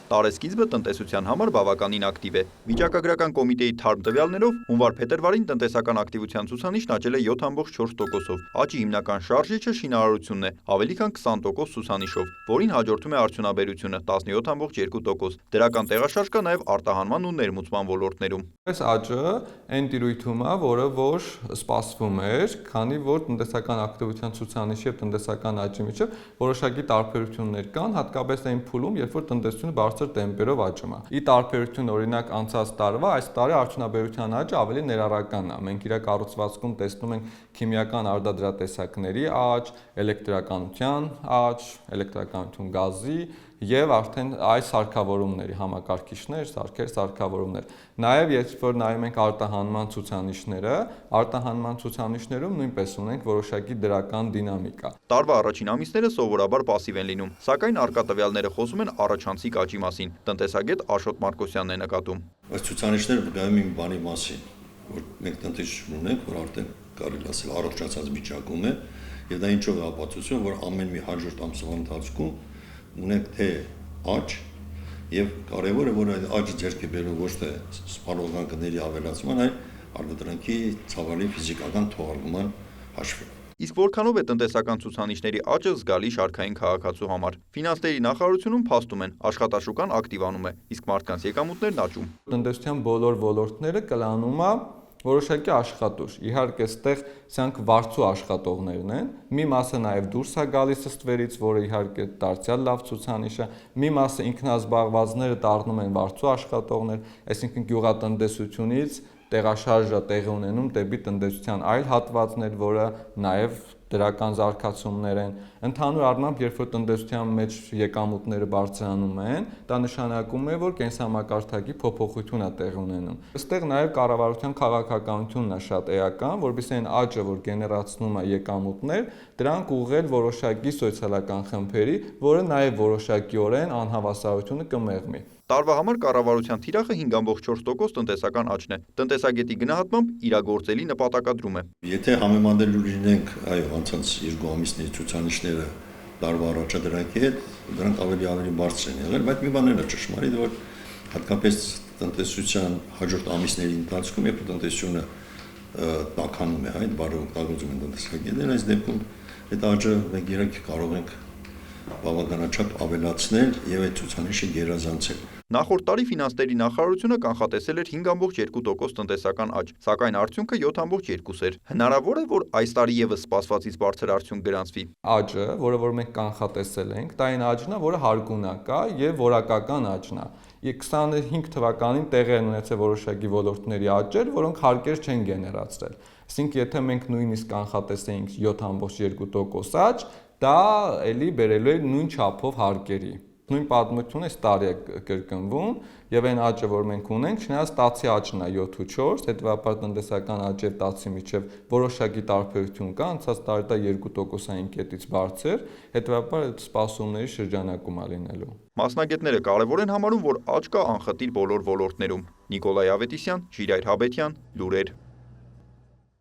Տարեսկիզբը տնտեսության համար բավականին ակտիվ է։ Վիճակագրական կոմիտեի թարմ տվյալներով հունվար-փետրվարին տնտեսական ակտիվության ցուցանիշն աճել է 7,4%-ով։ Աճի հիմնական շարժիչը շինարարությունն է, ավելի քան 20% ցուցանիշով, որին հաջորդում է արդյունաբերությունը 17,2%։ Դրական տեղաշարժ կա նաև արտահանման ու ներմուծման ոլորտներում։ Այս աճը այն տիրույթում է, որ սպասվում էր, քանի որ տնտեսական ակտիվության ցուցանիշի եւ տնտեսական աճի միջեւ որոշակի տարբերություններ կան, հատկապես այն փուլում, երբ որ տնտեսությունը բարձր տեմպերով աճում է։ Ի տարբերություն օրինակ անցած տարվա, այս տարի արդյունաբերության աճը ավելի ներառական է։ Մենք իր կառուցվածքում տեսնում ենք քիմիական արտադրատեսակների աճ, էլեկտրականության աճ, էլեկտրականություն գազի եւ արդեն այս սարքավորումների համակարգիչներ, սարքեր, սարքավորումներ։ Նաեւ երբ որ նայում ենք արտահանման ցուցանիշներում նույնպես ունենք որոշակի դրական դինամիկա։ Տարվա առաջին ամիսները սովորաբար պասիվ են լինում, սակայն արկա տվյալները խոսում են առաջանցիկ աճի մասին։ Տնտեսագետ Աշոտ Մարկոսյանն է նկատում։ Այս ցուցանիշները վկայում են բանի մասին, որ մենք տնտեսություն ունենք, որ արդեն կարելի ասել առողջացած վիճակում է, եւ դա ինչով է ապացուցում, որ ամեն մի հաջորդ ամսվա ընթացքում ունենք թե աճ եւ կարեւորը որ այդ աճը ձեռք է բերում ոչ թե սպառողական գների ավելացման, այլ արտադրանքի ցավալի ֆիզիկական թողարկման հաշվին։ Իսկ որքանով է տնտեսական ցուցանիշների աճը զգալի շարքային քաղաքացու համար։ Ֆինանսների նախարարությունում փաստում են, աշխատաշուկան ակտիվանում է, իսկ մարդկանց եկամուտներն աճում։ Տնտեսության բոլոր ոլորտները կլանում է որոշակի աշխատուժ։ Իհարկե, այստեղ սրանք վարձու աշխատողներն են։ Մի մասը նաև դուրս է գալիս ստվերից, որը իհարկե դարձյալ լավ ցուցանիշ է։ Մի մասը ինքնազբաղվածները դառնում են վարձու աշխատողներ, այսինքն գյուղատնտեսությունից տեղաշարժը տեղի ունենում դեպի տնտեսության այլ հատվածներ, որը նաև դրական զարգացումներ են։ Ընդհանուր առմամբ, երբ որ տնտեսության մեջ եկամուտները բարձրանում են, դա նշանակում է, որ կենսամակարդակի փոփոխություն է տեղի ունենում։ Այստեղ նաև կառավարության քաղաքականությունն է շատ էական, որովհետեւ այն աճը, որ գեներացնում է եկամուտներ, դրանք ուղղել որոշակի սոցիալական խմբերի, որը նաև որոշակիորեն անհավասարությունը կմեղմի։ Տարվա համար կառավարության թիրախը 5,4% տնտեսական աճն է։ Տնտեսագետի գնահատմամբ իրագործելի նպատակադրում է։ Եթե համեմատելու լինենք, այո, անցած 2 ամիսների ցուցանիշները տարվա առաջադրանքի հետ, դրանք ավելի բարձր են եղել, բայց մի բան էլ է ճշմարիտ, որ հատկապես տնտեսության հաջորդ ամիսների ընթացքում, երբ տնտեսությունը տաքանում է, այդ բառը օգտագործում են տնտեսագետները, այս դեպքում այդ աճը մենք իհարկե կարող ենք բավականաչափ ավելացնել եւ այդ ցուցանիշը գերազանցել։ Նախորդ տարի ֆինանսների նախարարությունը կանխատեսել էր 5,2% տնտեսական աճ, սակայն արդյունքը 7,2 էր։ Հնարավոր է, որ այս տարի եւս սպասվածից բարձր արդյունք գրանցվի։ Աճը, որը որ մենք կանխատեսել ենք, դա այն աճն է, որը հարգունակա եւ որակական աճն է։ 25 թվականին տեղի են ունեցել որոշակի ոլորտների աճեր, որոնք հարկեր չեն գեներացրել։ Այսինքն, եթե մենք նույնիսկ կանխատեսեինք 7,2% աճ, դա էլի բերելու է նույն չափով հարկերի։ Նույն պատմությունը այս տարի է կրկնվում եւ այն աճը, որ մենք ունենք, չնայած տացի աճն է 7,4, հետեւաբար տնտեսական աճի եւ տացի միջեւ որոշակի տարբերություն կա, անցած տարի դա 2%-ային կետից բարձր, հետեւաբար այդ սպասումների շրջանակում է լինելու։ Մասնագետները կարևոր են համարում, որ աճ կա անխտիր բոլոր ոլորտներում։ Նիկոլայ Ավետիսյան, Ժիրայր Հաբետյան, Լուրեր։